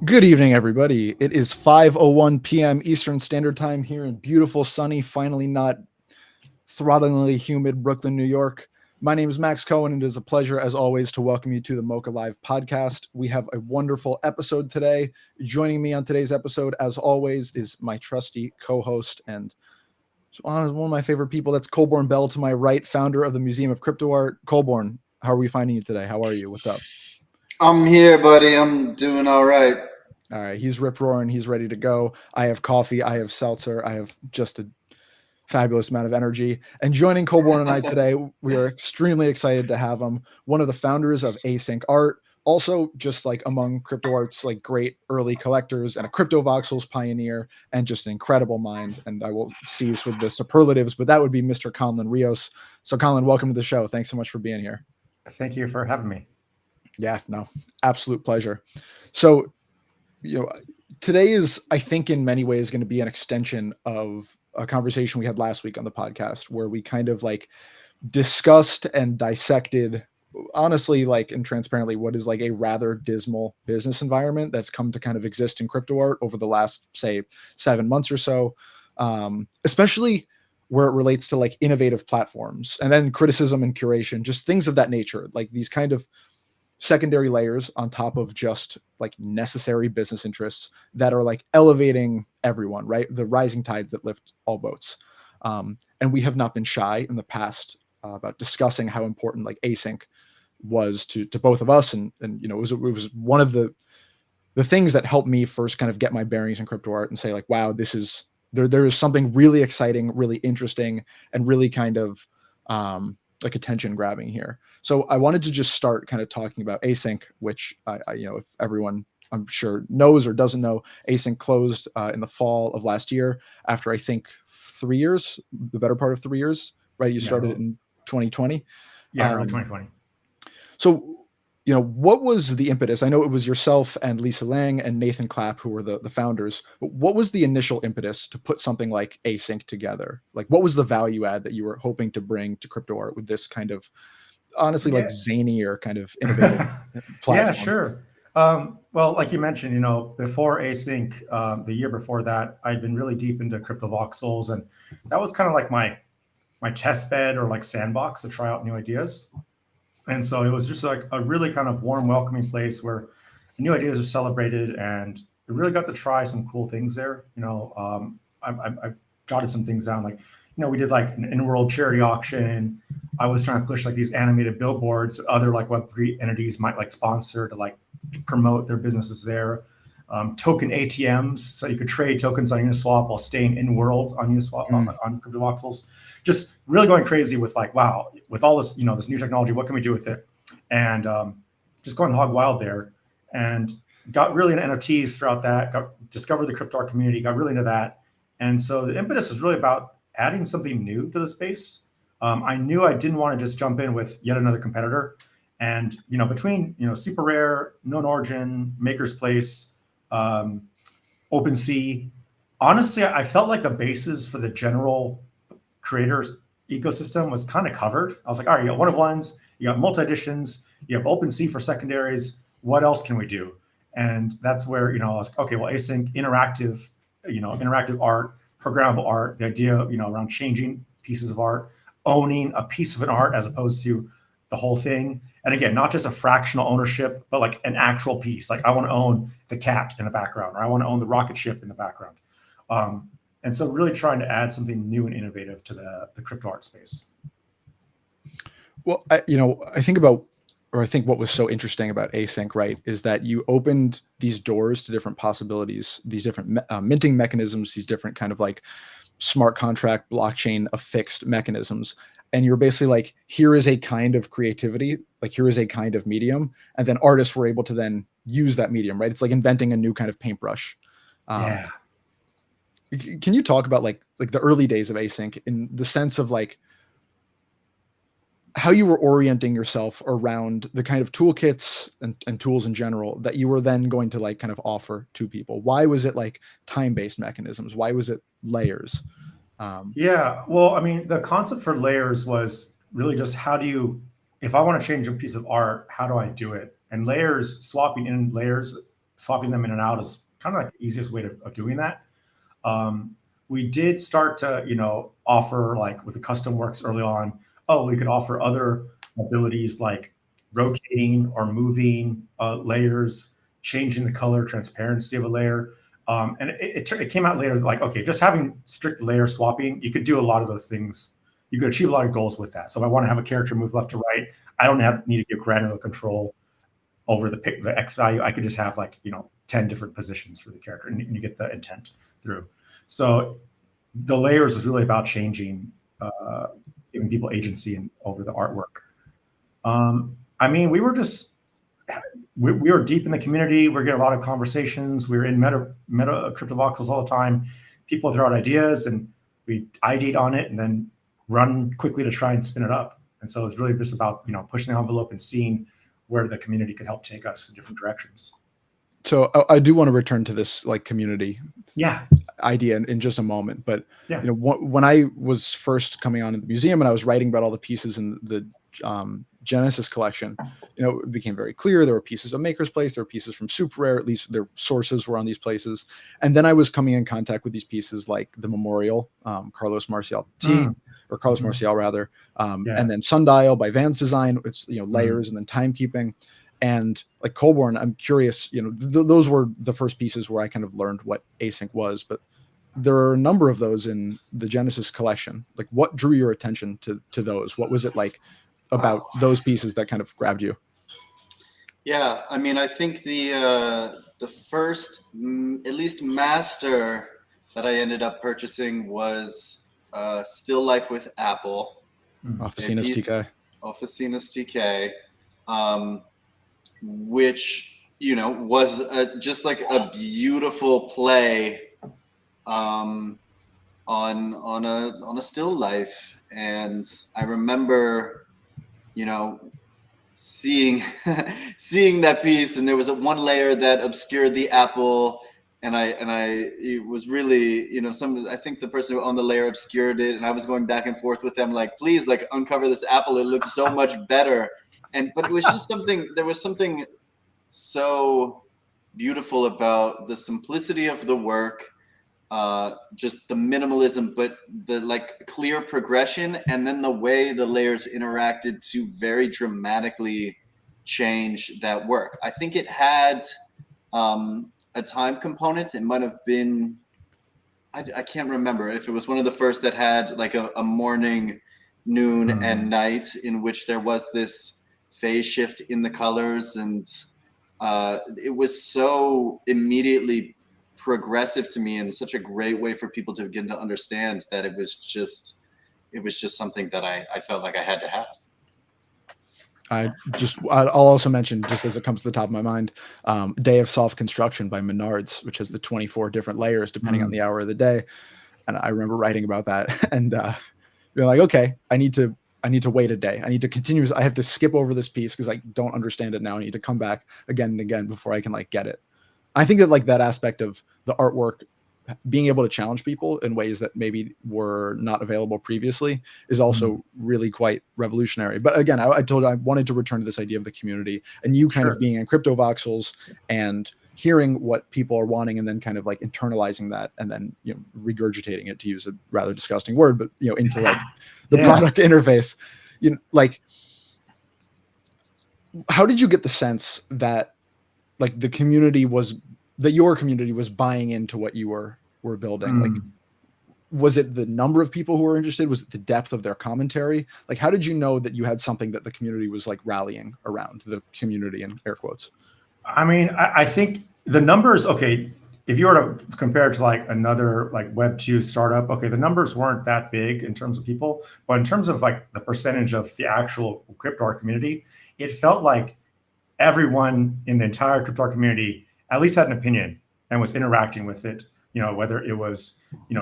Good evening, everybody. It is 5:01 p.m. Eastern Standard Time here in beautiful, sunny, finally not throttlingly humid Brooklyn, New York. My name is Max Cohen, and it is a pleasure, as always, to welcome you to the MOCA Live podcast. We have a wonderful episode today. Joining me on today's episode, as always, is my trusty co-host and one of my favorite people. That's Colborne Bell to my right, founder of the Museum of Crypto Art. Colborne, how are we finding you today? How are you? What's up? I'm here, buddy. I'm doing all right. All right, he's rip roaring. He's ready to go. I have coffee. I have seltzer. I have just a fabulous amount of energy. And joining Colborne and I today, we are extremely excited to have him. One of the founders of AsyncArt, also just like among crypto art's like great early collectors and a crypto voxels pioneer and just an incredible mind. And I will cease with the superlatives, but that would be Mr. Conlon Rios. So Conlon, welcome to the show. Thanks so much for being here. Thank you for having me. Yeah, no, absolute pleasure. So, today is, I think, in many ways going to be an extension of a conversation we had last week on the podcast where we kind of like discussed and dissected, honestly, like, and transparently, what is like a rather dismal business environment that's come to kind of exist in crypto art over the last, say, 7 months or so, especially where it relates to like innovative platforms and then criticism and curation, just things of that nature, like these kind of secondary layers on top of just like necessary business interests that are like elevating everyone, right? The rising tides that lift all boats. And we have not been shy in the past about discussing how important like async was to both of us. And it was one of the things that helped me first kind of get my bearings in crypto art and say like, wow, this is, there is something really exciting, really interesting, and really kind of like attention grabbing here. So I wanted to just start kind of talking about Async, which if everyone I'm sure knows or doesn't know, Async closed in the fall of last year after I think 3 years, the better part of 3 years, right? You started in 2020. Yeah, early 2020. So, what was the impetus? I know it was yourself and Lisa Lang and Nathan Clapp who were the founders. But what was the initial impetus to put something like Async together? Like, what was the value add that you were hoping to bring to crypto art with this kind of, honestly, like zanier kind of innovative platform? Yeah, sure. Well, like you mentioned, before Async, the year before that, I'd been really deep into crypto voxels, and that was kind of like my test bed or like sandbox to try out new ideas. And so it was just like a really kind of warm, welcoming place where new ideas are celebrated, and we really got to try some cool things there. I jotted some things down, like, we did like an in-world charity auction. I was trying to push like these animated billboards that other like Web3 entities might like sponsor to like promote their businesses there. Token ATMs, so you could trade tokens on Uniswap while staying in world on Uniswap on crypto voxels. Just really going crazy with like, wow, with all this, this new technology, what can we do with it? And just going hog wild there, and got really into NFTs throughout that. Discovered the crypto art community, got really into that, and so the impetus is really about adding something new to the space. I knew I didn't want to just jump in with yet another competitor, and between Super Rare, Known Origin, Maker's Place, OpenSea, honestly, I felt like the basis for the general creators ecosystem was kind of covered. I was like, all right, you got one of ones, you got multi editions, you have OpenSea for secondaries. What else can we do? And that's where I was like, okay, well, async, interactive, interactive art, programmable art. The idea, around changing pieces of art, owning a piece of an art as opposed to the whole thing. And again, not just a fractional ownership, but like an actual piece. Like I want to own the cat in the background, or I want to own the rocket ship in the background. And so really trying to add something new and innovative to the crypto art space. Well, I think about, or I think what was so interesting about Async, right, is that you opened these doors to different possibilities, these different minting mechanisms, these different kind of like smart contract, blockchain affixed mechanisms. And you're basically like, here is a kind of creativity, like here is a kind of medium. And then artists were able to then use that medium, right? It's like inventing a new kind of paintbrush. Yeah. Can you talk about like the early days of Async in the sense of like how you were orienting yourself around the kind of toolkits and tools in general that you were then going to like kind of offer to people? Why was it like time-based mechanisms? Why was it layers? Yeah, well, I mean, the concept for layers was really just if I want to change a piece of art, how do I do it? And layers, swapping in layers swapping them in and out is kind of like the easiest way of doing that. We did start to, offer like with the custom works early on. Oh, we could offer other abilities like rotating or moving layers, changing the color transparency of a layer. And it came out later like, okay, just having strict layer swapping, you could do a lot of those things. You could achieve a lot of goals with that. So if I want to have a character move left to right, I don't need to give granular control over the X value. I could just have like, 10 different positions for the character, and you get the intent through. So the layers is really about changing, giving people agency over the artwork. We were just, we were deep in the community. We're getting a lot of conversations. We were in meta cryptovoxels all the time. People throw out ideas and we ideate on it and then run quickly to try and spin it up. And so it's really just about, pushing the envelope and seeing where the community could help take us in different directions. So I do want to return to this like community idea in just a moment, but when I was first coming on in the museum and I was writing about all the pieces in the Genesis collection, it became very clear there were pieces of Maker's Place, there were pieces from Super Rare, at least their sources were on these places. And then I was coming in contact with these pieces like the Memorial, Carlos Marcial or Carlos Marcial rather, and then Sundial by Van's Design. It's layers and then timekeeping. And like Colborne, I'm curious, those were the first pieces where I kind of learned what async was, but there are a number of those in the Genesis collection. Like what drew your attention to those? What was it like about those pieces that kind of grabbed you? Yeah, I think the first, at least master that I ended up purchasing was Still Life with Apple. Oficinas TK. Oficinas TK. Which was just like a beautiful play on a still life. And I remember seeing that piece, and there was one layer that obscured the apple, and it was really I think the person who owned the layer obscured it, and I was going back and forth with them like, please, like, uncover this apple, it looks so much better. But it was just there was something so beautiful about the simplicity of the work, just the minimalism, but the like clear progression, and then the way the layers interacted to very dramatically change that work. I think it had a time component. It might have been, I can't remember if it was one of the first that had like a morning, noon, and night, in which there was this phase shift in the colors, and it was so immediately progressive to me, and such a great way for people to begin to understand that it was just something that I felt like I had to have. I'll also mention, just as it comes to the top of my mind, Day of Soft Construction by Menards, which has the 24 different layers depending on the hour of the day. And I remember writing about that and being like, okay, I need to wait a day. I need to continue. I have to skip over this piece because I don't understand it now. I need to come back again and again before I can like get it. I think that like that aspect of the artwork being able to challenge people in ways that maybe were not available previously is also really quite revolutionary. But again, I told you I wanted to return to this idea of the community, and you kind of being in cryptovoxels and hearing what people are wanting and then kind of like internalizing that and then regurgitating it, to use a rather disgusting word, but into like the product interface. Like, how did you get the sense that like your community was buying into what you were building? Like, was it the number of people who were interested? Was it the depth of their commentary? Like, how did you know that you had something that the community was like rallying around, the community in air quotes? I think the numbers, okay, if you were to compare it to like another like Web2 startup, okay, the numbers weren't that big in terms of people, but in terms of like the percentage of the actual crypto art community, it felt like everyone in the entire crypto art community at least had an opinion and was interacting with it, whether it was,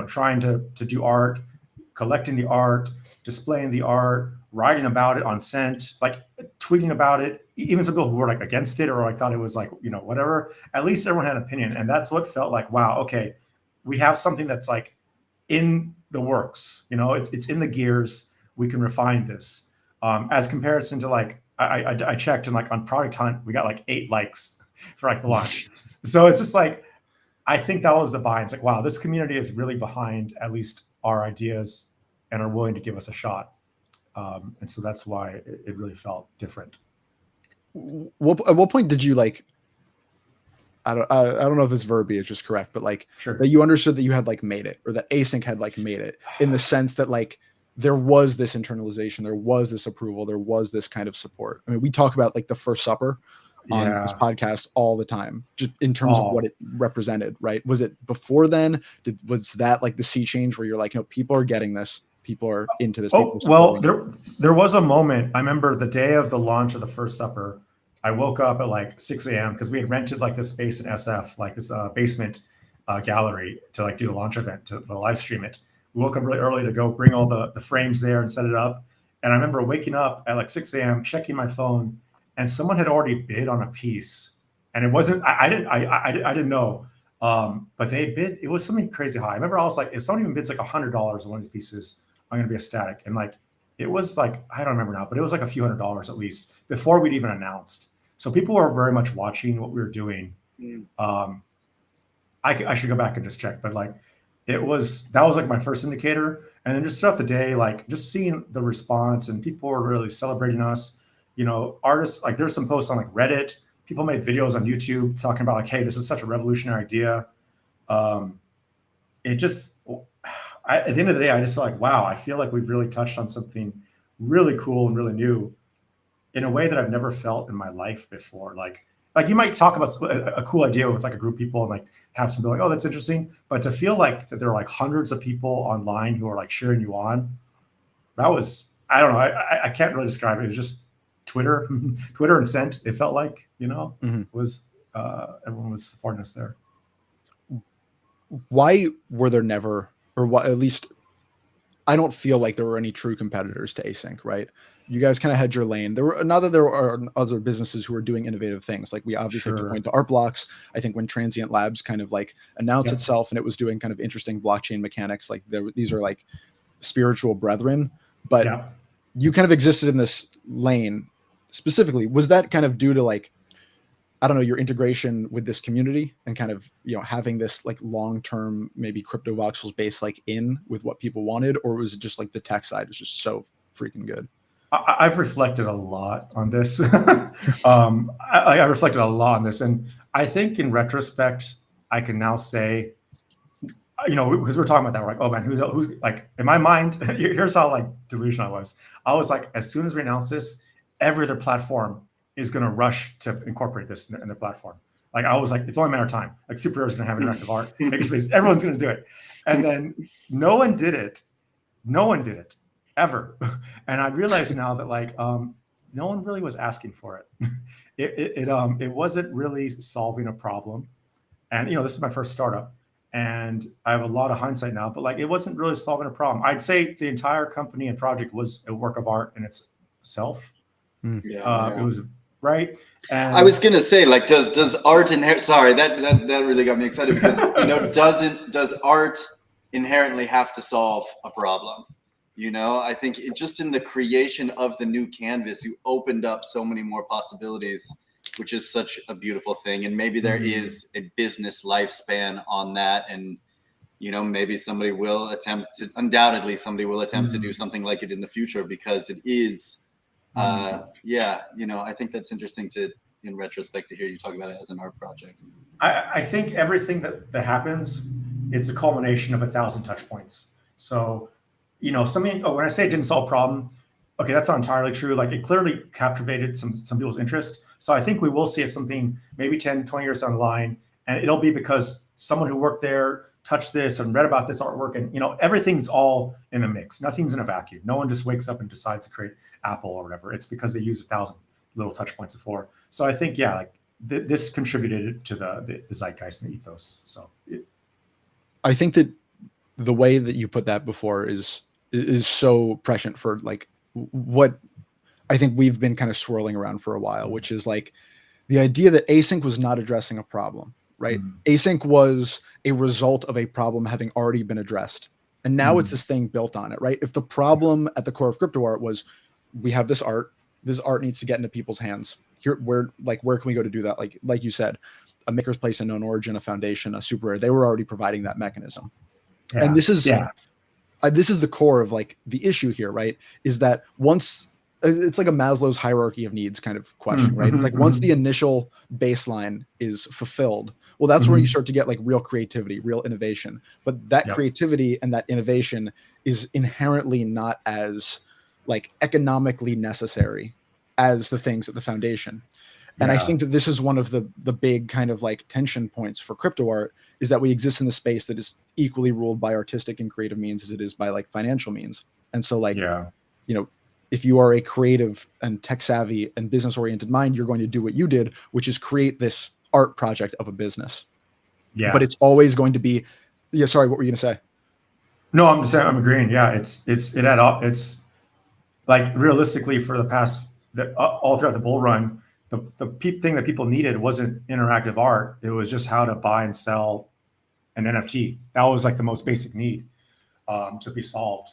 trying to do art, collecting the art, displaying the art, writing about it on Scent, like tweeting about it, even some people who were like against it or like thought it was like, whatever, at least everyone had an opinion. And that's what felt like, wow, okay, we have something that's like in the works, it's in the gears, we can refine this. As comparison to like, I checked and like on Product Hunt, we got like 8 likes for like the launch. So it's just like, I think that was the buy. It's like, wow, this community is really behind at least our ideas and are willing to give us a shot. And so that's why it really felt different. At what point did you like, I don't know if this verbiage is correct, but like Sure. that you understood that you had like made it, or that Async had like made it, in the sense that like there was this internalization, there was this approval, there was this kind of support. I mean, we talk about like the first supper on this podcast all the time, just in terms of what it represented, right? Was it before then? Was that like the sea change where you're like, no, people are getting this, people are into this? Well, there was a moment. I remember the day of the launch of the first supper, I woke up at like 6 a.m. because we had rented like this space in SF, like this basement gallery to like do the launch event, to live stream it. We woke up really early to go bring all the frames there and set it up. And I remember waking up at like 6 a.m., checking my phone, and someone had already bid on a piece. And it wasn't, I didn't know. But they bid, it was something crazy high. I remember I was like, if someone even bids like $100 on one of these pieces, I'm going to be ecstatic. And like, it was like, I don't remember now, but it was like a few $100s at least before we'd even announced. So people were very much watching what we were doing. I should go back and just check, but like, that was like my first indicator. And then just throughout the day, like just seeing the response, and people were really celebrating us. You know, artists, like there's some posts on like Reddit, people made videos on YouTube talking about like, hey, this is such a revolutionary idea. It just, at the end of the day, I just feel like, wow, I feel like we've really touched on something really cool and really new in a way that I've never felt in my life before. Like you might talk about a cool idea with like a group of people and like have some like, oh, that's interesting. But to feel like that there are like hundreds of people online who are like cheering you on, that was, I don't know. I can't really describe it. It was just Twitter and sent. It felt like, you know, was everyone was supporting us there. Why were there never, or what, at least I don't feel like there were any true competitors to Async, right? You guys kind of had your lane. There were, not that there are other businesses who are doing innovative things. Like we obviously have to point to Art Blocks. I think when Transient Labs kind of like announced itself and it was doing kind of interesting blockchain mechanics, like these are like spiritual brethren, but you kind of existed in this lane specifically. Was that kind of due to like, I don't know, your integration with this community and kind of, you know, having this like long-term, maybe crypto voxels base like in with what people wanted, or was it just like the tech side was just so freaking good? I've reflected a lot on this. I reflected a lot on this. And I think in retrospect, I can now say, you know, because we're talking about that, we're like, oh man, who's like, in my mind, here's how like delusional I was. I was like, as soon as we announce this, every other platform is going to rush to incorporate this in their platform. Like I was like, it's only a matter of time. Like Superhero is going to have interactive art, makerspace, everyone's going to do it. And then no one did it. No one did it ever. And I realize now that like, no one really was asking for it. It wasn't really solving a problem. And, you know, this is my first startup and I have a lot of hindsight now, but like, it wasn't really solving a problem. I'd say the entire company and project was a work of art in itself. It was right. And I was gonna say, like, does art inherit? Sorry, that really got me excited because you know, does art inherently have to solve a problem? You know, I think just in the creation of the new canvas, you opened up so many more possibilities, which is such a beautiful thing. And maybe there is a business lifespan on that, and you know, maybe somebody will attempt to. Undoubtedly, somebody will attempt to do something like it in the future because it is. You know, I think that's interesting in retrospect, to hear you talk about it as an art project. I think everything that happens, it's a culmination of 1,000 touch points. So, you know, when I say it didn't solve a problem, okay, that's not entirely true. Like it clearly captivated some people's interest. So I think we will see something maybe 10, 20 years down the line, and it'll be because someone who worked there touched this and read about this artwork, and you know, everything's all in the mix. Nothing's in a vacuum. No one just wakes up and decides to create Apple or whatever. It's because they use 1,000 little touch points before. So I think, yeah, like this contributed to the zeitgeist and the ethos. So I think that the way that you put that before is so prescient for like what I think we've been kind of swirling around for a while, which is like the idea that Async was not addressing a problem, right? Async was a result of a problem having already been addressed. And now it's this thing built on it, right? If the problem at the core of crypto art was we have this art needs to get into people's hands. Where can we go to do that? Like you said, a maker's place, a known origin, a foundation, a super rare, they were already providing that mechanism. Yeah. And this is the core of like the issue here, right? Is that once it's like a Maslow's hierarchy of needs kind of question, right? It's like once the initial baseline is fulfilled, well, that's where you start to get like real creativity, real innovation. But that creativity and that innovation is inherently not as like economically necessary as the things at the foundation. And I think that this is one of the big kind of like tension points for crypto art, is that we exist in a space that is equally ruled by artistic and creative means as it is by like financial means. And so like, you know, if you are a creative and tech savvy and business oriented mind, you're going to do what you did, which is create this art project of a business. Yeah. But it's always going to be, sorry, what were you going to say? No, I'm just saying, I'm agreeing. Yeah. It had up. It's like realistically for the past, all throughout the bull run, the thing that people needed wasn't interactive art. It was just how to buy and sell an NFT. That was like the most basic need to be solved.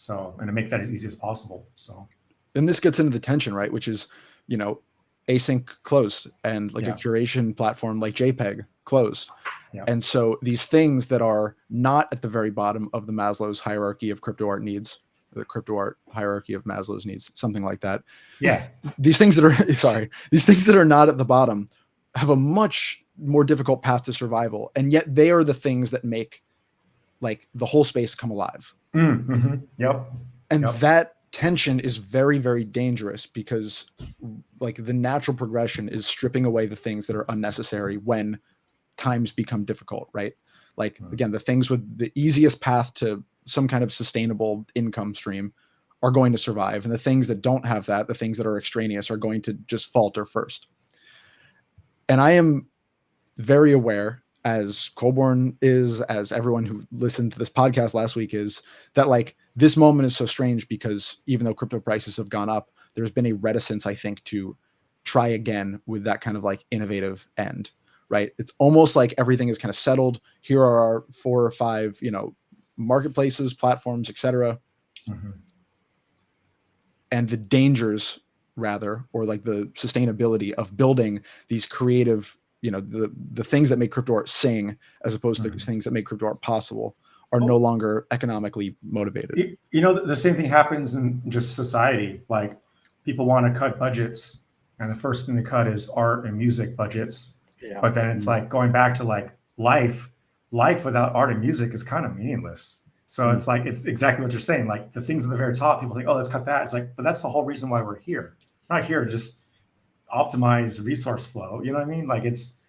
And to make that as easy as possible. So, and this gets into the tension, right? Which is, you know, Async closed and like a curation platform like JPEG closed. Yeah. And so these things that are not at the very bottom of the Maslow's hierarchy of crypto art needs, the crypto art hierarchy of Maslow's needs, something like that. Yeah. These things that are, these things that are not at the bottom have a much more difficult path to survival. And yet they are the things that make like the whole space come alive. Yep. And that tension is very, very dangerous, because like the natural progression is stripping away the things that are unnecessary when times become difficult, right? Like again, the things with the easiest path to some kind of sustainable income stream are going to survive. And the things that don't have that, the things that are extraneous, are going to just falter first. And I am very aware, as Colborne is, as everyone who listened to this podcast last week is, that like this moment is so strange because even though crypto prices have gone up, there's been a reticence, I think, to try again with that kind of like innovative end, right? It's almost like everything is kind of settled. Here are our 4 or 5, you know, marketplaces, platforms, etc. And the dangers, rather, or like the sustainability of building these creative, you know, the things that make crypto art sing, as opposed to the things that make crypto art possible, are no longer economically motivated. You know, the same thing happens in just society. Like people want to cut budgets, and the first thing to cut is art and music budgets. Yeah. But then it's like going back to like life without art and music is kind of meaningless. So it's like, it's exactly what you're saying. Like the things at the very top, people think, oh, let's cut that. It's like, but that's the whole reason why we're here. We're not here to just optimize resource flow. You know what I mean? Like it's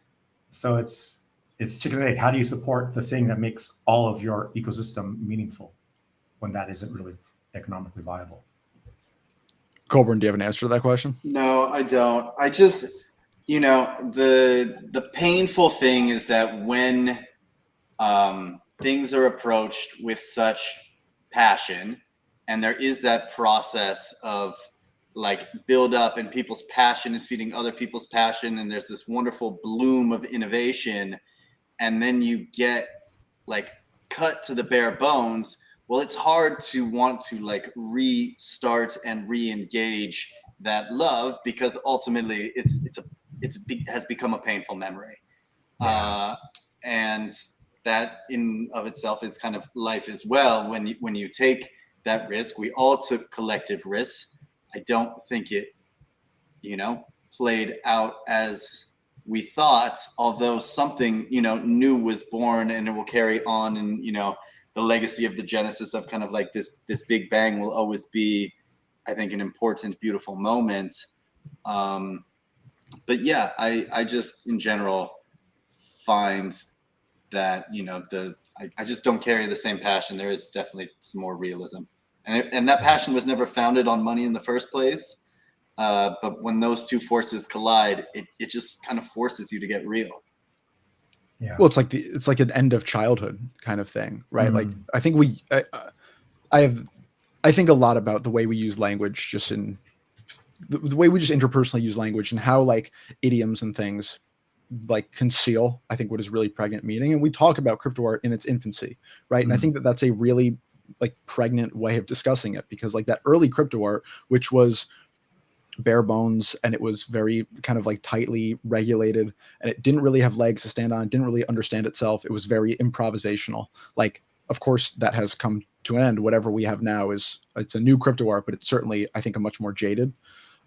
chicken and egg. How do you support the thing that makes all of your ecosystem meaningful when that isn't really economically viable? Colburn, do you have an answer to that question? No, I don't. I just, you know, the painful thing is that when things are approached with such passion, and there is that process of like build up, and people's passion is feeding other people's passion, and there's this wonderful bloom of innovation, and then you get like cut to the bare bones. Well, it's hard to want to like restart and re-engage that love, because ultimately it has become a painful memory. And that in of itself is kind of life as well. When you take that risk, we all took collective risks. I don't think it, you know, played out as we thought, although something, you know, new was born, and it will carry on. And, you know, the legacy of the genesis of kind of like this big bang will always be, I think, an important, beautiful moment. But yeah, I just in general find that, you know, I just don't carry the same passion. There is definitely some more realism. And that passion was never founded on money in the first place. But when those two forces collide, it just kind of forces you to get real. Yeah. Well, it's like an end of childhood kind of thing, right? Like I think I think a lot about the way we use language, just in the way we just interpersonally use language, and how like idioms and things like conceal, I think, what is really pregnant meaning. And we talk about crypto art in its infancy, right? And I think that that's a really like pregnant way of discussing it, because like that early crypto art, which was bare bones, and it was very kind of like tightly regulated, and it didn't really have legs to stand on, didn't really understand itself. It was very improvisational. Like, of course, that has come to an end. Whatever we have now it's a new crypto art, but it's certainly, I think, a much more jaded,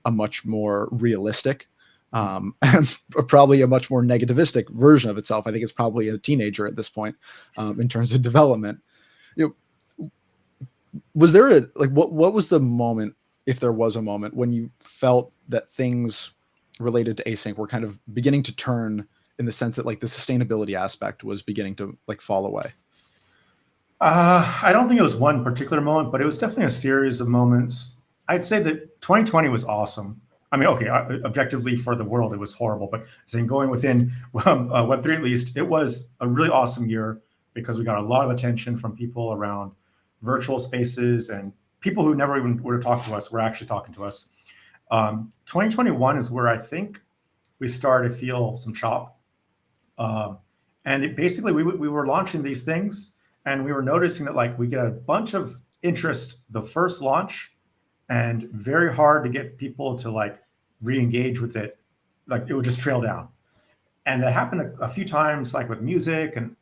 a much more realistic, and probably a much more negativistic version of itself. I think it's probably a teenager at this point, in terms of development. Was there what was the moment, if there was a moment, when you felt that things related to async were kind of beginning to turn, in the sense that like the sustainability aspect was beginning to like fall away? I don't think it was one particular moment, but it was definitely a series of moments. I'd say that 2020 was awesome. I mean, okay, objectively for the world, it was horrible, but saying going within Web3 at least, it was a really awesome year because we got a lot of attention from people around virtual spaces, and people who never even would have talked to us were actually talking to us. 2021 is where I think we started to feel some chop. And it basically, we were launching these things, and we were noticing that like we get a bunch of interest the first launch, and very hard to get people to like re-engage with it. Like it would just trail down. And that happened a few times, like with music and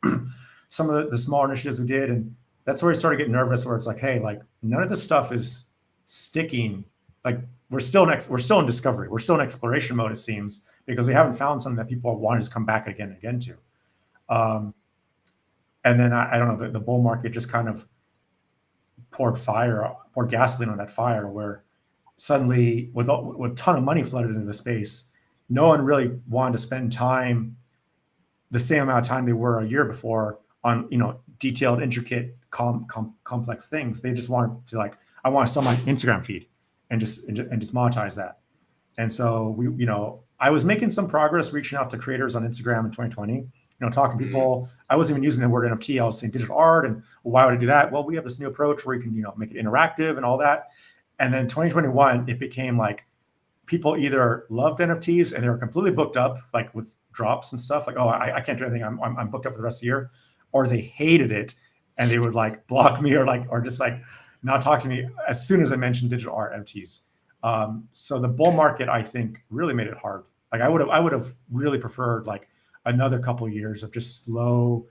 some of the smaller initiatives we did. And that's where I started getting nervous, where it's like, hey, like none of this stuff is sticking. Like we're still in discovery. We're still in exploration mode, it seems, because we haven't found something that people want to come back again and again to. And then I don't know, the bull market just kind of poured gasoline on that fire, where suddenly with a ton of money flooded into the space, no one really wanted to spend time, the same amount of time they were a year before, on detailed, intricate, complex things. They just wanted to like, I want to sell my Instagram feed and just monetize that. And so I was making some progress reaching out to creators on Instagram in 2020, talking to people. I wasn't even using the word NFT. I was saying digital art, and why would I do that? Well, we have this new approach where you can, make it interactive and all that. And then 2021, it became like people either loved NFTs and they were completely booked up, like with drops and stuff, like, oh, I can't do anything. I'm booked up for the rest of the year. Or they hated it and they would like block me or just like not talk to me as soon as I mentioned digital art NFTs. So the bull market, I think, really made it hard. Like I would have really preferred like another couple of years of just slow,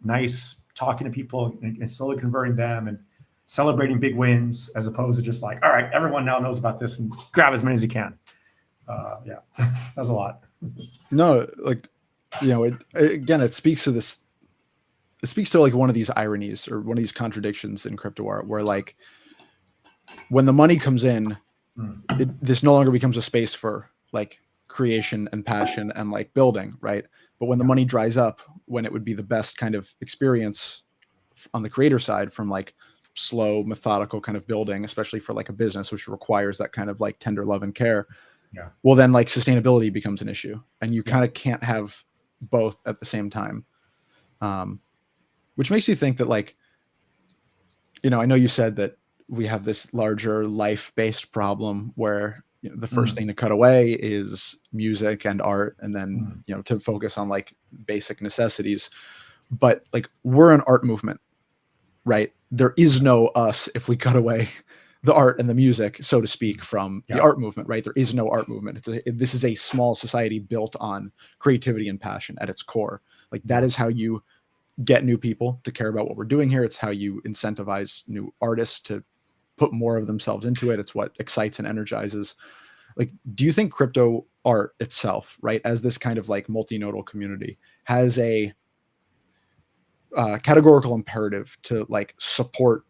nice talking to people and slowly converting them and celebrating big wins, as opposed to just like, all right, everyone now knows about this and grab as many as you can. Yeah, that's a lot. No, like, it speaks to this. It speaks to like one of these ironies or one of these contradictions in crypto art, where like when the money comes in, this no longer becomes a space for like creation and passion and like building, right? But when the money dries up, when it would be the best kind of experience on the creator side from like slow, methodical kind of building, especially for like a business, which requires that kind of like tender love and care. Yeah. Well, then like sustainability becomes an issue, and you kind of can't have both at the same time. Which makes you think that like, I know you said that we have this larger life-based problem where the first thing to cut away is music and art, and then to focus on like basic necessities. But like we're an art movement, right? There is no us if we cut away the art and the music, so to speak, from the art movement, right? There is no art movement. This is a small society built on creativity and passion at its core. Like that is how you get new people to care about what we're doing here. It's how you incentivize new artists to put more of themselves into it. It's what excites and energizes. Like, do you think crypto art itself, right, as this kind of like multinodal community, has a categorical imperative to like support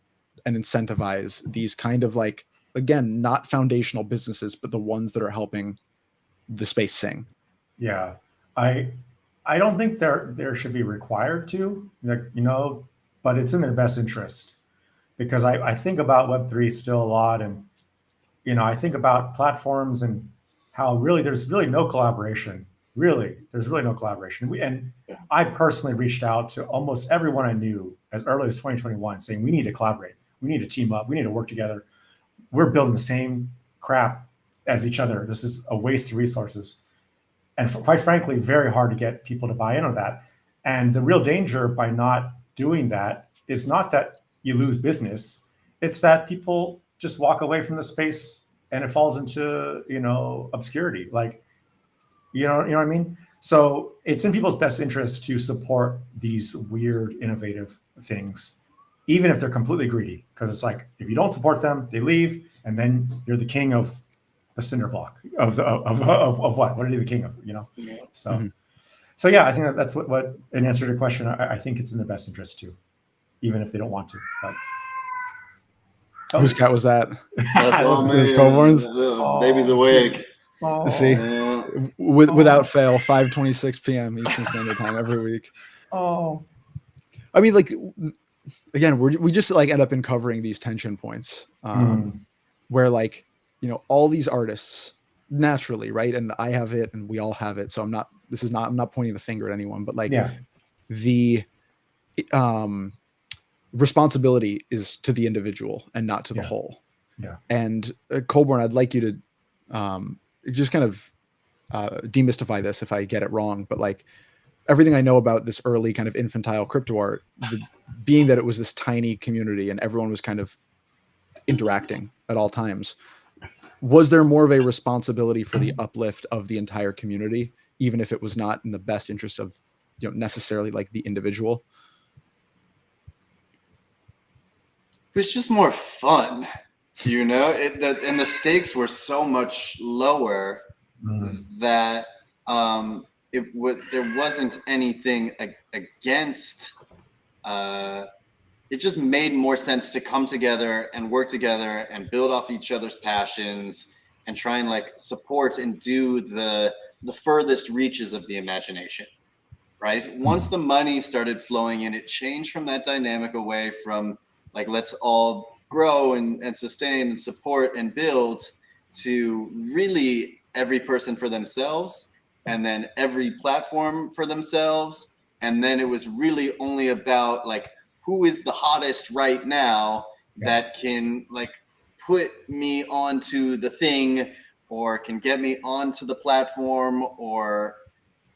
and incentivize these kind of like, again, not foundational businesses, but the ones that are helping the space sing? Yeah, I don't think there should be required to, but it's in their best interest, because I think about Web3 still a lot, and I think about platforms and how really there's really no collaboration. There's really no collaboration. I personally reached out to almost everyone I knew as early as 2021, saying we need to collaborate, we need to team up, we need to work together. We're building the same crap as each other. This is a waste of resources. And quite frankly, very hard to get people to buy into that. And the real danger by not doing that is not that you lose business. It's that people just walk away from the space and it falls into, obscurity. Like, you know what I mean? So it's in people's best interest to support these weird, innovative things, even if they're completely greedy. Because it's like, if you don't support them, they leave, and then you're the king of the cinder block of what? What are you the king of? So. Mhm. So yeah, I think that's what in answer to your question, I think it's in their best interest too, even if they don't want to. But Whose cat was that? That's all Those- me. Those Coborns? Baby's Oh, awake. See, Yeah. without fail, 5:26 p.m. Eastern Standard Time every week. Oh, I mean, like, again, we just like end up in covering these tension points, where, like, all these artists naturally, right? And I have it, and we all have it. So I'm not pointing the finger at anyone, but like, yeah, the responsibility is to the individual and not to the whole. Yeah. And Colborn, I'd like you to just kind of demystify this if I get it wrong, but like, everything I know about this early kind of infantile crypto art, being that it was this tiny community and everyone was kind of interacting at all times, was there more of a responsibility for the uplift of the entire community, even if it was not in the best interest of, necessarily like the individual? It was just more fun, and the stakes were so much lower that there wasn't anything against. It just made more sense to come together and work together and build off each other's passions and try and like support and do the furthest reaches of the imagination. Right. Once the money started flowing in, it changed from that dynamic away from like, let's all grow and sustain and support and build, to really every person for themselves, and then every platform for themselves. And then it was really only about like, who is the hottest right now that can like put me onto the thing or can get me onto the platform,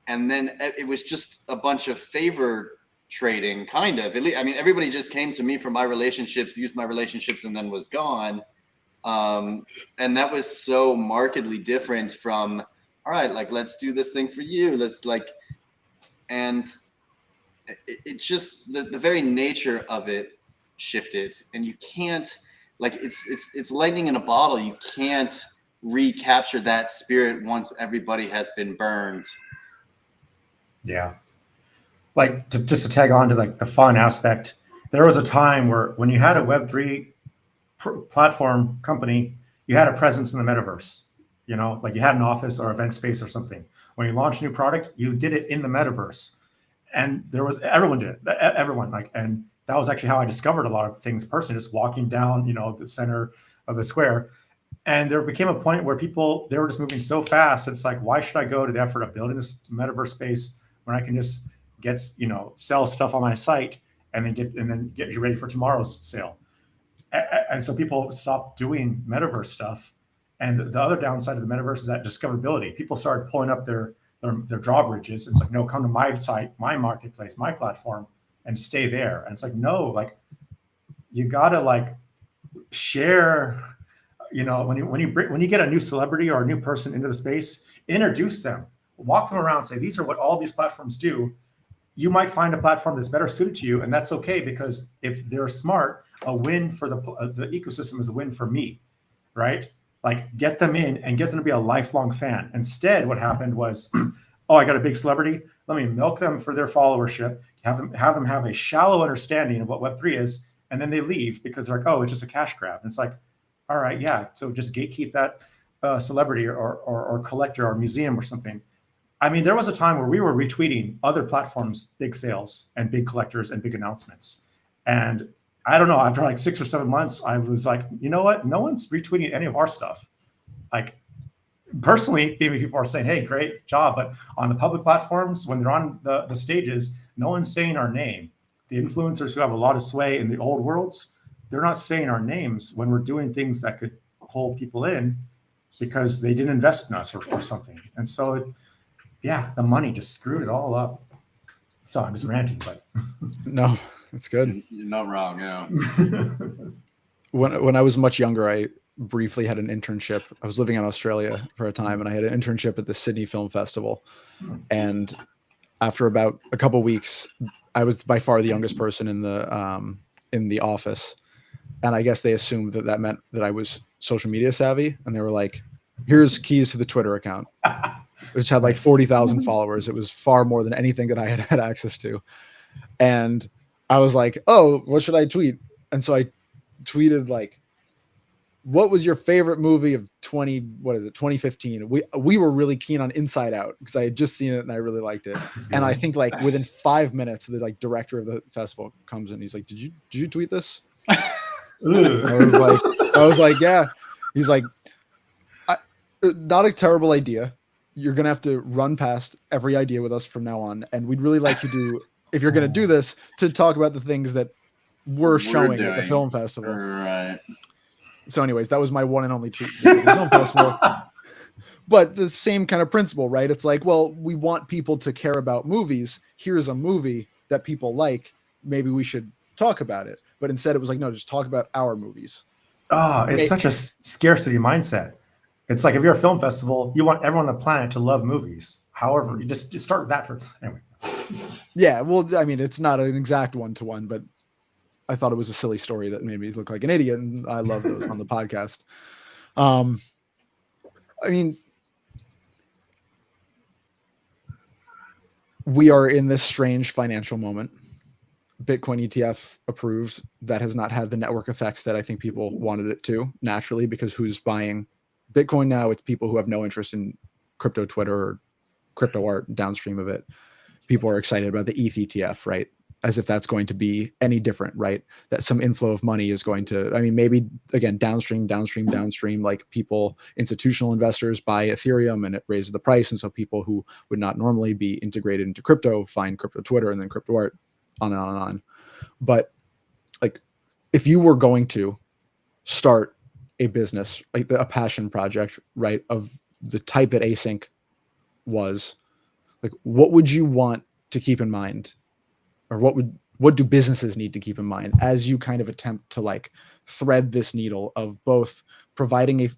and then it was just a bunch of favor trading, kind of. I mean, everybody just came to me for my relationships, used my relationships, and then was gone. And that was so markedly different from, all right, like, let's do this thing for you. Let's like, and it just, the very nature of it shifted, and you can't, like, it's lightning in a bottle. You can't recapture that spirit once everybody has been burned. Yeah. Like, just to tag on to like the fun aspect, there was a time where when you had a Web3 platform company, you had a presence in the metaverse. Like you had an office or event space or something. When you launched a new product, you did it in the metaverse, and everyone did it. Everyone, like, and that was actually how I discovered a lot of things personally, just walking down, the center of the square. And there became a point where they were just moving so fast. It's like, why should I go to the effort of building this metaverse space when I can just get, sell stuff on my site and then get you ready for tomorrow's sale? And so people stopped doing metaverse stuff. And the other downside of the metaverse is that discoverability. People started pulling up their drawbridges. It's like, no, come to my site, my marketplace, my platform, and stay there. And it's like, no, like, you gotta like share. When you get a new celebrity or a new person into the space, introduce them, walk them around, say, these are what all these platforms do. You might find a platform that's better suited to you, and that's okay, because if they're smart, a win for the ecosystem is a win for me, right? Like, get them in and get them to be a lifelong fan. Instead, what happened was, oh, I got a big celebrity, let me milk them for their followership, have them have a shallow understanding of what Web3 is, and then they leave because they're like, oh, it's just a cash grab. And it's like, all right, yeah, so just gatekeep that celebrity or collector or museum or something. I mean, there was a time where we were retweeting other platforms' big sales and big collectors and big announcements. And I don't know, after like 6 or 7 months, I was like, you know what? No one's retweeting any of our stuff. Like, personally, maybe people are saying, hey, great job. But on the public platforms, when they're on the stages, no one's saying our name. The influencers who have a lot of sway in the old worlds, they're not saying our names when we're doing things that could pull people in because they didn't invest in us or something. And so, the money just screwed it all up. So I'm just ranting, but No, that's good. You're not wrong. Yeah. When I was much younger, I briefly had an internship. I was living in Australia for a time, and I had an internship at the Sydney Film Festival. And after about a couple weeks, I was by far the youngest person in the office, and I guess they assumed that meant that I was social media savvy, and they were like, "Here's keys to the Twitter account," which had like 40,000 followers. It was far more than anything that I had had access to, and I was like, "Oh, what should I tweet?" And so I tweeted like, "What was your favorite movie of 2015?" We were really keen on Inside Out because I had just seen it and I really liked it. And I think like within 5 minutes, the like director of the festival comes in. He's like, did you tweet this? I was like, yeah. He's like, not a terrible idea. You're gonna have to run past every idea with us from now on, and we'd really like you to, if you're gonna do this, to talk about the things that we're showing at the film festival. Right. So anyways, that was my one and only tweet at the film festival. But the same kind of principle, right? It's like, well, we want people to care about movies. Here's a movie that people like. Maybe we should talk about it. But instead it was like, no, just talk about our movies. Oh, it's such a scarcity mindset. It's like if you're a film festival, you want everyone on the planet to love movies. However, you just start with that first. Anyway. Yeah, well, I mean, it's not an exact one-to-one, but I thought it was a silly story that made me look like an idiot, and I love those on the podcast. I mean, we are in this strange financial moment. Bitcoin ETF approved. That has not had the network effects that I think people wanted it to, naturally, because who's buying Bitcoin now? It's people who have no interest in crypto Twitter or crypto art downstream of it. People are excited about the ETH ETF, right? As if that's going to be any different, right? That some inflow of money is going to, I mean, maybe again, downstream, like people, institutional investors buy Ethereum and it raises the price. And so people who would not normally be integrated into crypto find crypto Twitter and then crypto art, on and on and on. But like, if you were going to start a business, like a passion project, right, of the type that Async was, like, what would you want to keep in mind? Or what do businesses need to keep in mind as you kind of attempt to like thread this needle of both providing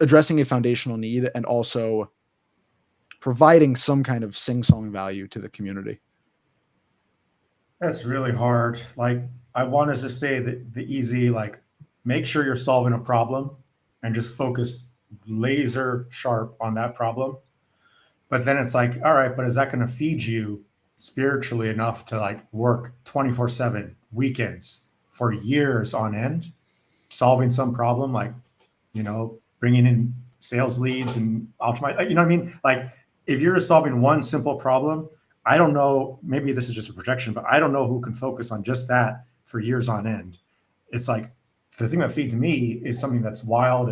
addressing a foundational need and also providing some kind of sing-song value to the community? That's really hard. Like, I want us to say that the easy, like, make sure you're solving a problem and just focus laser sharp on that problem. But then it's like, all right, but is that going to feed you spiritually enough to like work 24/7 weekends for years on end, solving some problem, like, bringing in sales leads and optimize, you know what I mean? Like, if you're just solving one simple problem, I don't know, maybe this is just a projection, but I don't know who can focus on just that for years on end. It's like, the thing that feeds me is something that's wild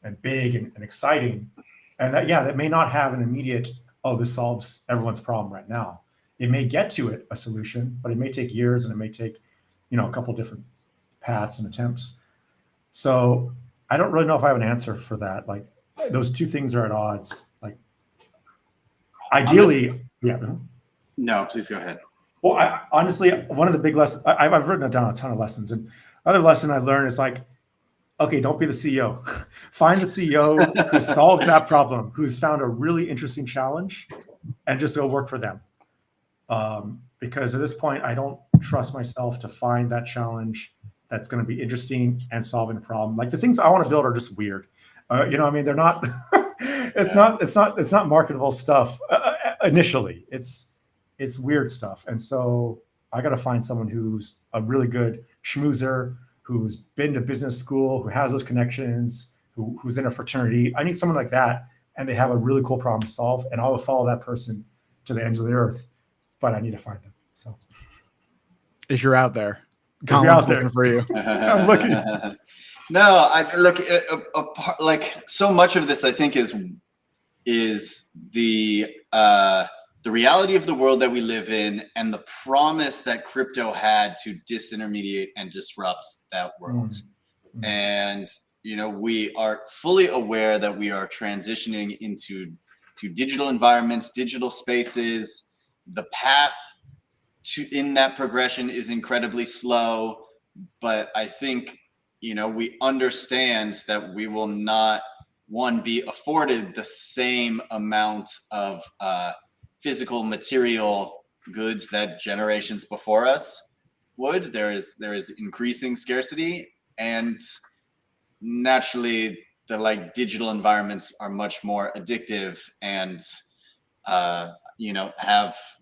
and big and exciting. And that may not have an immediate, oh, this solves everyone's problem right now. It may get to it, a solution, but it may take years and it may take, a couple different paths and attempts. So I don't really know if I have an answer for that. Like, those two things are at odds. Like, ideally, yeah. No, please go ahead. Well, honestly, one of the big lessons, I've written down a ton of lessons. And other lesson I've learned is like, okay, don't be the CEO. Find the CEO who solved that problem, who's found a really interesting challenge, and just go work for them. Because at this point, I don't trust myself to find that challenge that's going to be interesting and solving a problem. Like, the things I want to build are just weird. I mean, they're not. It's not marketable stuff initially. It's weird stuff, and so I got to find someone who's a really good schmoozer, who's been to business school, who has those connections, who's in a fraternity. I need someone like that, and they have a really cool problem to solve, and I will follow that person to the ends of the earth. But I need to find them. So, if you're out there, Colin's looking for you. I'm looking. No, I look like so much of this, I think, is the reality of the world that we live in and the promise that crypto had to disintermediate and disrupt that world. Mm-hmm. And we are fully aware that we are transitioning into digital environments, digital spaces. The path in that progression is incredibly slow, but I think we understand that we will not, one, be afforded the same amount of physical material goods that generations before us would. There is increasing scarcity, and naturally the like digital environments are much more addictive, and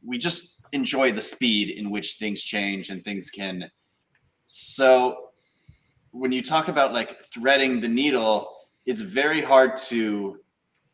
we just enjoy the speed in which things change and things can. So when you talk about like threading the needle, it's very hard to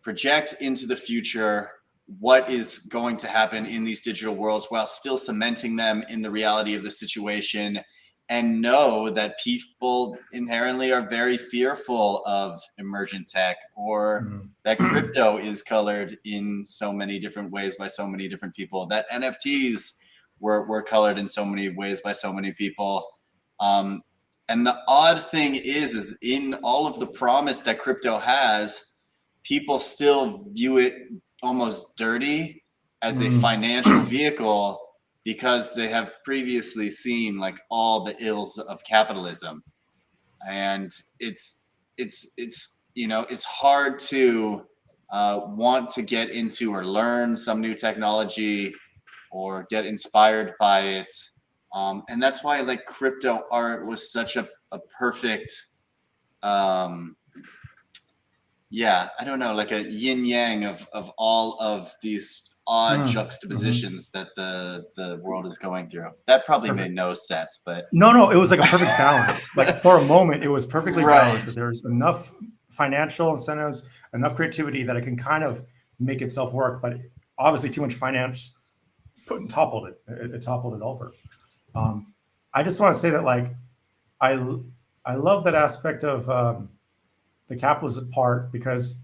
project into the future what is going to happen in these digital worlds while still cementing them in the reality of the situation, and know that people inherently are very fearful of emergent tech, or that crypto is colored in so many different ways by so many different people, that NFTs were colored in so many ways by so many people. And the odd thing is in all of the promise that crypto has, people still view it almost dirty as a financial vehicle, because they have previously seen like all the ills of capitalism. And it's hard to want to get into or learn some new technology or get inspired by it. And that's why like crypto art was such a perfect, I don't know, like a yin yang of all of these odd juxtapositions that the world is going through. That probably made no sense, but no, it was like a perfect balance. Like for a moment, it was perfectly balanced. There's enough financial incentives, enough creativity that it can kind of make itself work, but obviously too much finance toppled it. It toppled it over. I just want to say that like I love that aspect of the capitalist part, because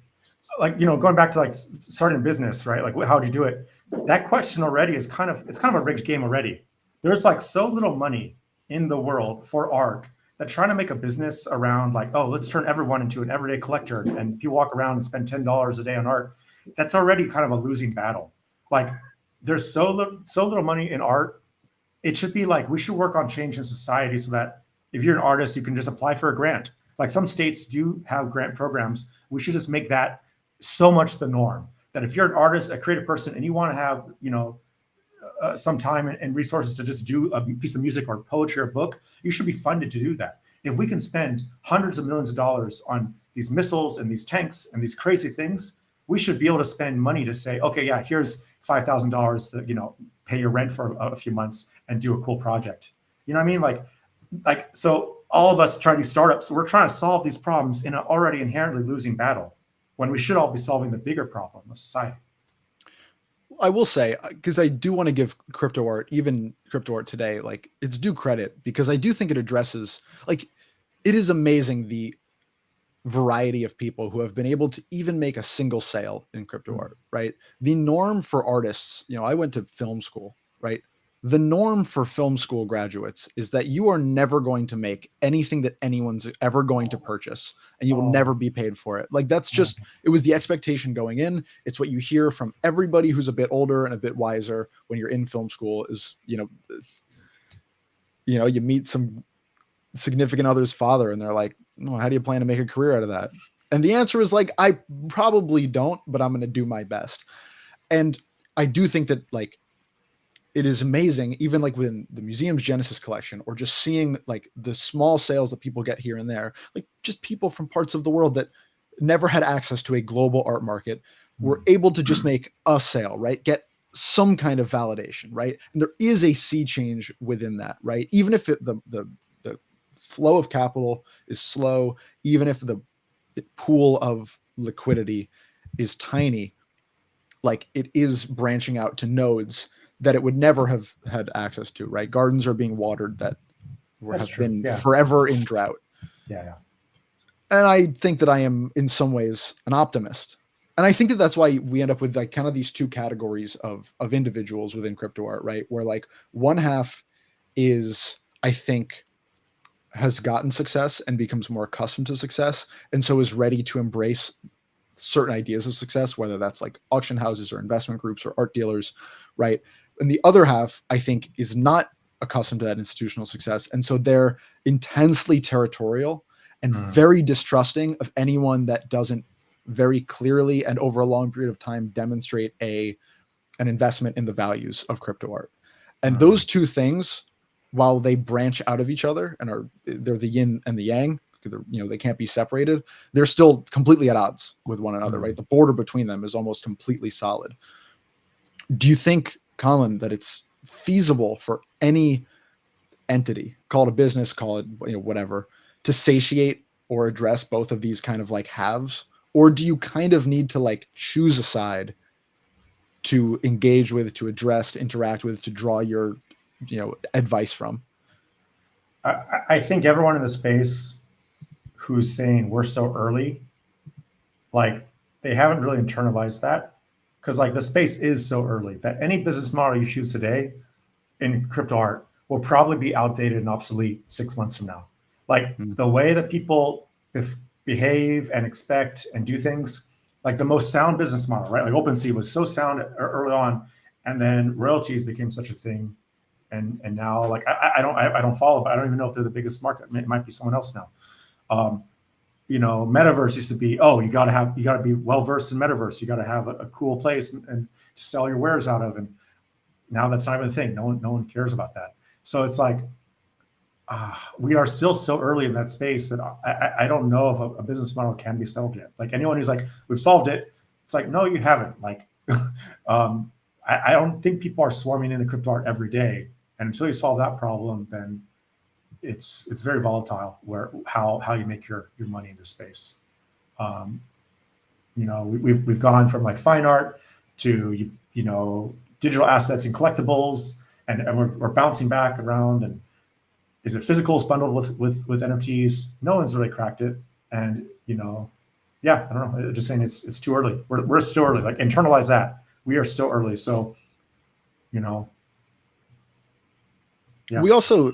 like going back to like starting a business, right? Like how'd you do it? That question already is kind of a rigged game already. There's like so little money in the world for art that trying to make a business around like, oh, let's turn everyone into an everyday collector and people walk around and spend $10 a day on art, that's already kind of a losing battle. Like there's so little money in art. It should be like we should work on change in society so that if you're an artist, you can just apply for a grant. Like some states do have grant programs. We should just make that so much the norm that if you're an artist, a creative person, and you want to have, some time and resources to just do a piece of music or poetry or book, you should be funded to do that. If we can spend hundreds of millions of dollars on these missiles and these tanks and these crazy things, we should be able to spend money to say, okay, yeah, here's $5,000 to, pay your rent for a few months and do a cool project. You know what I mean? Like, so all of us trying these startups, we're trying to solve these problems in an already inherently losing battle when we should all be solving the bigger problem of society. I will say, because I do want to give crypto art, even crypto art today, like it's due credit, because I do think it addresses, like, it is amazing the variety of people who have been able to even make a single sale in crypto art, right? The norm for artists, I went to film school, right? The norm for film school graduates is that you are never going to make anything that anyone's ever going to purchase, and you will never be paid for it. Like that's just, it was the expectation going in. It's what you hear from everybody who's a bit older and a bit wiser when you're in film school is, you meet some significant other's father and they're like, no, how do you plan to make a career out of that? And the answer is like, I probably don't, but I'm going to do my best. And I do think that like, it is amazing, even like within the museum's Genesis collection, or just seeing like the small sales that people get here and there, like just people from parts of the world that never had access to a global art market were able to just make a sale, right? Get some kind of validation, right? And there is a sea change within that, right? Even if the flow of capital is slow, even if the pool of liquidity is tiny, like it is branching out to nodes that it would never have had access to, right? Gardens are being watered that have been forever in drought. Yeah. And I think that I am in some ways an optimist. And I think that that's why we end up with like kind of these two categories of individuals within crypto art, right? Where like one half is, I think, has gotten success and becomes more accustomed to success, and so is ready to embrace certain ideas of success, whether that's like auction houses or investment groups or art dealers, right? And the other half, I think, is not accustomed to that institutional success. And so they're intensely territorial and very distrusting of anyone that doesn't very clearly and over a long period of time demonstrate an investment in the values of crypto art. And those two things, while they branch out of each other and they're the yin and the yang, they can't be separated, they're still completely at odds with one another, right? The border between them is almost completely solid. Do you think, Colin, that it's feasible for any entity, call it a business, call it whatever, to satiate or address both of these kind of like halves? Or do you kind of need to like choose a side to engage with, to address, to interact with, to draw your advice from? I think everyone in the space who's saying we're so early, like they haven't really internalized that, because like the space is so early that any business model you choose today in crypto art will probably be outdated and obsolete 6 months from now. Like the way that people behave and expect and do things, like the most sound business model, right? Like OpenSea was so sound early on, and then royalties became such a thing. And now, like I don't follow, but I don't even know if they're the biggest market. It might be someone else now. Metaverse used to be, you got to be well versed in metaverse. You got to have a cool place and to sell your wares out of. And now that's not even a thing. No one cares about that. So it's like we are still so early in that space that I don't know if a business model can be solved yet. Like anyone who's like, we've solved it, it's like, no, you haven't. Like I don't think people are swarming into crypto art every day. And until you solve that problem, then it's very volatile how you make your money in this space. We've gone from like fine art to digital assets and collectibles, and we're bouncing back around. And is it physicals bundled with NFTs? No one's really cracked it. And I don't know. I'm just saying it's too early. We're still early. Like internalize that. We are still early. So we also,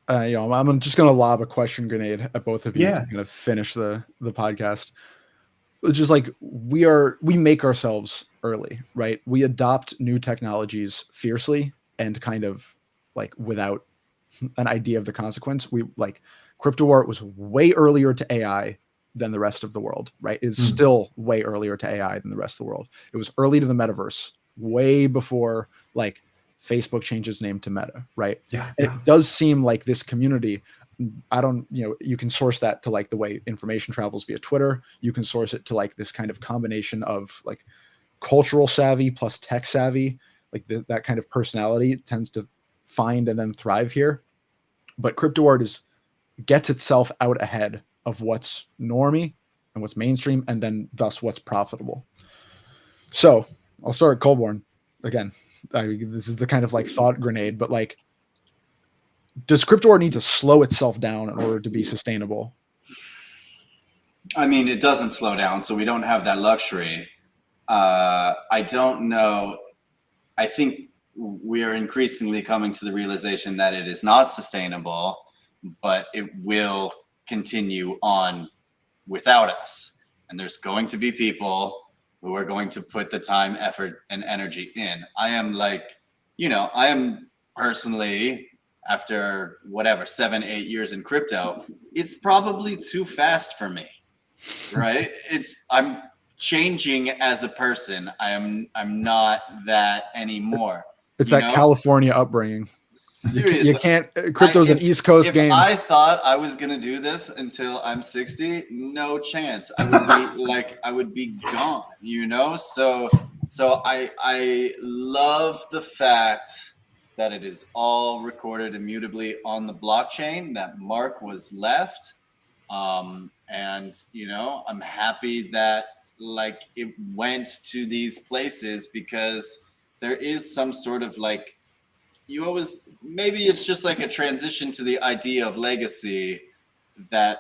I'm just going to lob a question grenade at both of you to kind of finish the podcast. It's just like we make ourselves early, right? We adopt new technologies fiercely and kind of like without an idea of the consequence. We like crypto art was way earlier to AI than the rest of the world, right? It's still way earlier to AI than the rest of the world. It was early to the metaverse, way before like Facebook changed its name to Meta, right? Yeah. It does seem like this community, you can source that to like the way information travels via Twitter. You can source it to like this kind of combination of like cultural savvy plus tech savvy, like that kind of personality tends to find and then thrive here. But crypto art gets itself out ahead of what's normie and what's mainstream, and then thus what's profitable. So I'll start at Colborn again. This is the kind of like thought grenade, but like, does crypto art need to slow itself down in order to be sustainable? I mean, it doesn't slow down, so we don't have that luxury. I don't know. I think we are increasingly coming to the realization that it is not sustainable, but it will continue on without us. And there's going to be people who are going to put the time, effort, and energy in. I am personally, after 7-8 years in crypto, it's probably too fast for me, right? I'm changing as a person. I'm not that anymore. It's that California upbringing. Seriously, you can't. Crypto's an East Coast game. If I thought I was gonna do this until I'm 60, no chance. I would be gone. So I love the fact that it is all recorded immutably on the blockchain. That mark was left, and I'm happy that it went to these places, because there is some sort of maybe it's just like a transition to the idea of legacy, that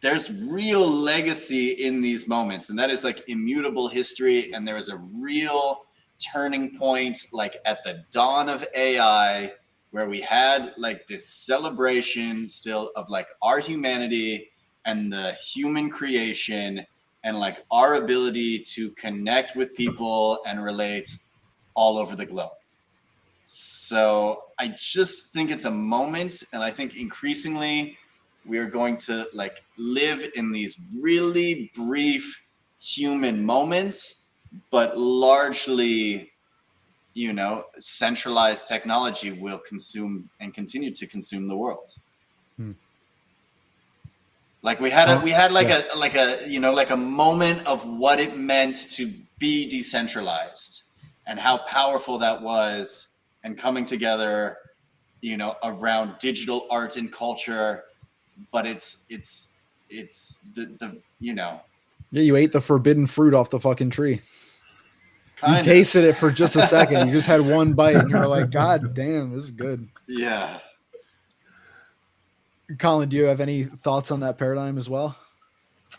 there's real legacy in these moments, and that is immutable history. And there is a real turning point at the dawn of AI, where we had this celebration still of our humanity and the human creation, and our ability to connect with people and relate all over the globe. So I just think it's a moment, and I think increasingly we are going to like live in these really brief human moments, but largely, you know, centralized technology will consume and continue to consume the world. Like we had a you know, like a moment of what it meant to be decentralized and how powerful that was, and coming together, you know, around digital art and culture. But it's the you know. Yeah, you ate the forbidden fruit off the fucking tree. You Kind tasted it for just a second. You just had one bite and you were like, God damn, this is good. Yeah. Colin, do you have any thoughts on that paradigm as well?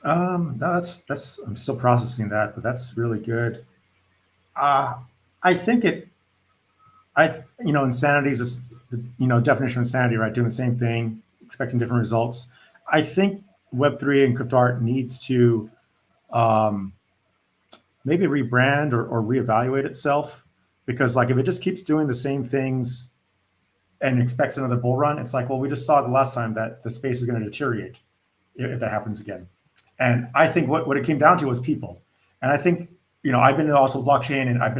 No, that's I'm still processing that, but that's really good. I think insanity is definition of insanity, right? Doing the same thing, expecting different results. I think Web3 and crypto art needs to maybe rebrand or reevaluate itself, because like if it just keeps doing the same things and expects another bull run, it's like, well, we just saw the last time that the space is going to deteriorate if that happens again. And I think what it came down to was people. And I think, I've been also blockchain, and I've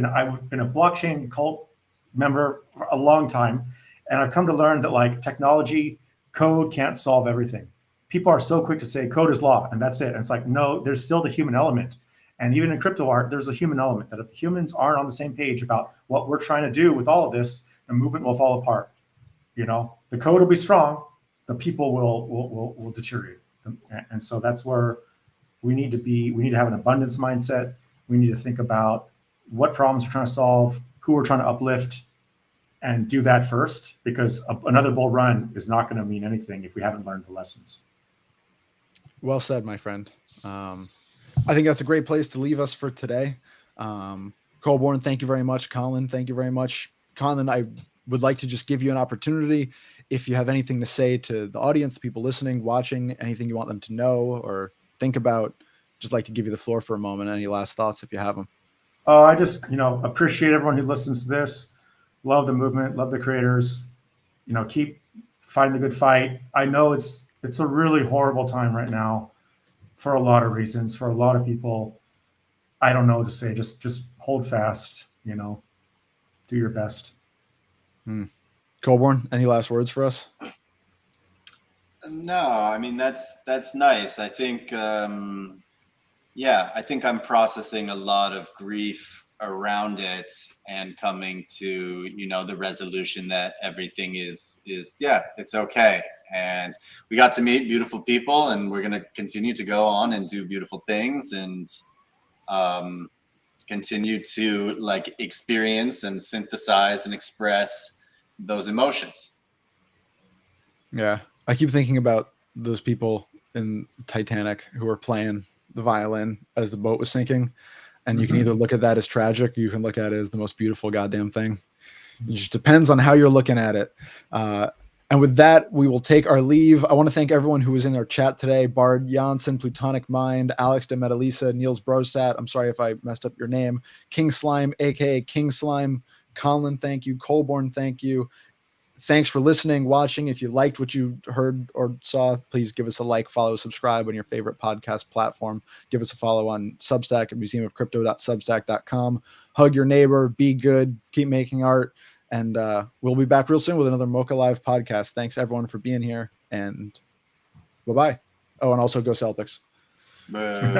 been a blockchain cult member for a long time. And I've come to learn that like technology, code can't solve everything. People are so quick to say code is law and that's it. And it's like, no, there's still the human element. And even in crypto art, there's a human element that if humans aren't on the same page about what we're trying to do with all of this, the movement will fall apart. The code will be strong, the people will deteriorate. And so that's where we need to be. We need to have an abundance mindset. We need to think about what problems we're trying to solve, who we're trying to uplift, and do that first, because another bull run is not going to mean anything if we haven't learned the lessons. Well said, my friend. I think that's a great place to leave us for today. Colborn, thank you very much. Colin, thank you very much. Colin, I would like to just give you an opportunity. If you have anything to say to the audience, the people listening, watching, anything you want them to know or think about, just like to give you the floor for a moment. Any last thoughts if you have them? I just, appreciate everyone who listens to this. Love the movement, love the creators, keep fighting the good fight. I know it's a really horrible time right now for a lot of reasons, for a lot of people. I don't know what to say. Just hold fast, do your best. Colborn, any last words for us? No, I mean, that's nice. I think, I think I'm processing a lot of grief around it and coming to, the resolution that everything is it's okay. And we got to meet beautiful people, and we're going to continue to go on and do beautiful things, and continue to like experience and synthesize and express those emotions. Yeah. I keep thinking about those people in Titanic who were playing the violin as the boat was sinking. And you can either look at that as tragic, or you can look at it as the most beautiful goddamn thing. It just depends on how you're looking at it. And with that, we will take our leave. I want to thank everyone who was in our chat today. Bard Janssen, Plutonic Mind, Alex de Metalisa, Niels Brosat. I'm sorry if I messed up your name. King Slime, aka King Slime. Colin, thank you. Colborn, thank you. Thanks for listening, watching. If you liked what you heard or saw, please give us a like, follow, subscribe on your favorite podcast platform. Give us a follow on Substack at museumofcrypto.substack.com. Hug your neighbor, be good, keep making art. And we'll be back real soon with another MOCA Live podcast. Thanks, everyone, for being here. And bye-bye. Oh, and also go Celtics.